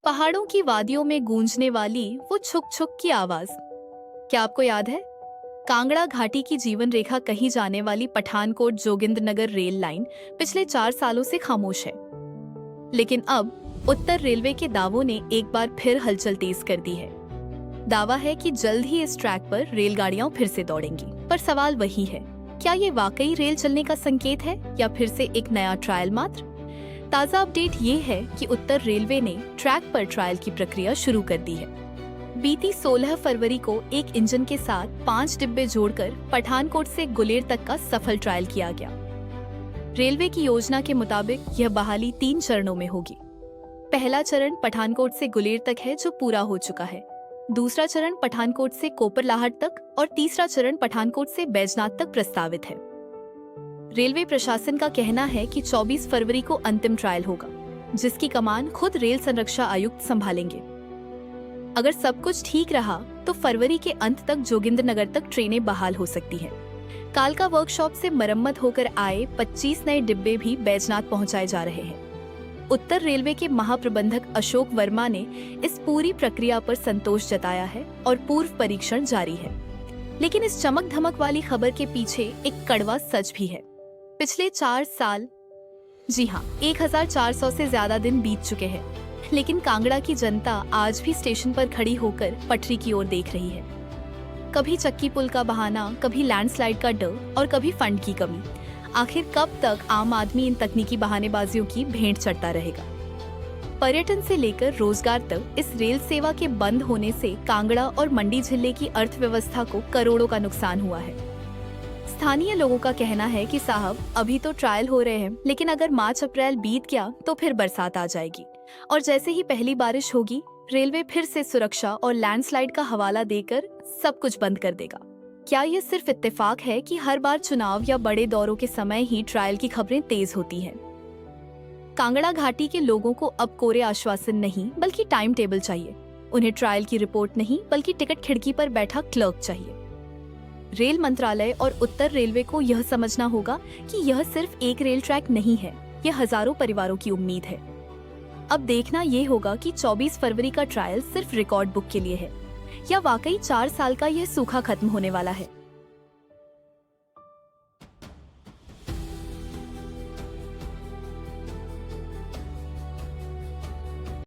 पहाड़ों की वादियों में गूंजने वाली वो छुक छुक की आवाज, क्या आपको याद है? कांगड़ा घाटी की जीवन रेखा कही जाने वाली पठानकोट जोगिंद्रनगर रेल लाइन पिछले 4 सालों से खामोश है। लेकिन अब उत्तर रेलवे के दावों ने एक बार फिर हलचल तेज कर दी है। दावा है कि जल्द ही इस ट्रैक पर रेलगाड़ियां फिर से दौड़ेंगी। पर सवाल वही है, क्या ये वाकई रेल चलने का संकेत है या फिर से एक नया ट्रायल मात्र? ताज़ा अपडेट ये है कि उत्तर रेलवे ने ट्रैक पर ट्रायल की प्रक्रिया शुरू कर दी है। बीती 16 फरवरी को एक इंजन के साथ 5 डिब्बे जोड़कर पठानकोट से गुलेर तक का सफल ट्रायल किया गया। रेलवे की योजना के मुताबिक यह बहाली 3 चरणों में होगी। पहला चरण पठानकोट से गुलेर तक है, जो पूरा हो चुका है। दूसरा चरण पठानकोट से कोपरलाहट तक और तीसरा चरण पठानकोट से बैजनाथ तक प्रस्तावित है। रेलवे प्रशासन का कहना है कि 24 फरवरी को अंतिम ट्रायल होगा, जिसकी कमान खुद रेल संरक्षा आयुक्त संभालेंगे। अगर सब कुछ ठीक रहा तो फरवरी के अंत तक जोगिंद्रनगर तक ट्रेनें बहाल हो सकती हैं। कालका वर्कशॉप से मरम्मत होकर आए 25 नए डिब्बे भी बैजनाथ पहुंचाए जा रहे हैं। उत्तर रेलवे के महाप्रबंधक अशोक वर्मा ने इस पूरी प्रक्रिया पर संतोष जताया है और पूर्व परीक्षण जारी है। लेकिन इस चमक धमक वाली खबर के पीछे एक कड़वा सच भी है। पिछले 4 साल, जी हाँ, 1400 से ज्यादा दिन बीत चुके हैं, लेकिन कांगड़ा की जनता आज भी स्टेशन पर खड़ी होकर पटरी की ओर देख रही है। कभी चक्की पुल का बहाना, कभी लैंडस्लाइड का डर और कभी फंड की कमी। आखिर कब तक आम आदमी इन तकनीकी बहानेबाजियों की भेंट चढ़ता रहेगा? पर्यटन से लेकर रोजगार तक इस रेल सेवा के बंद होने से कांगड़ा और मंडी जिले की अर्थव्यवस्था को करोड़ों का नुकसान हुआ है। स्थानीय लोगों का कहना है कि साहब, अभी तो ट्रायल हो रहे हैं, लेकिन अगर मार्च अप्रैल बीत गया तो फिर बरसात आ जाएगी और जैसे ही पहली बारिश होगी, रेलवे फिर से सुरक्षा और लैंडस्लाइड का हवाला देकर सब कुछ बंद कर देगा। क्या ये सिर्फ इत्तेफाक है कि हर बार चुनाव या बड़े दौरों के समय ही ट्रायल की खबरें तेज होती हैं? कांगड़ा घाटी के लोगों को अब कोरे आश्वासन नहीं बल्कि टाइम टेबल चाहिए। उन्हें ट्रायल की रिपोर्ट नहीं बल्कि टिकट खिड़की पर बैठा क्लर्क चाहिए। रेल मंत्रालय और उत्तर रेलवे को यह समझना होगा कि यह सिर्फ एक रेल ट्रैक नहीं है, यह हजारों परिवारों की उम्मीद है। अब देखना ये होगा कि 24 फरवरी का ट्रायल सिर्फ रिकॉर्ड बुक के लिए है या वाकई 4 साल का यह सूखा खत्म होने वाला है।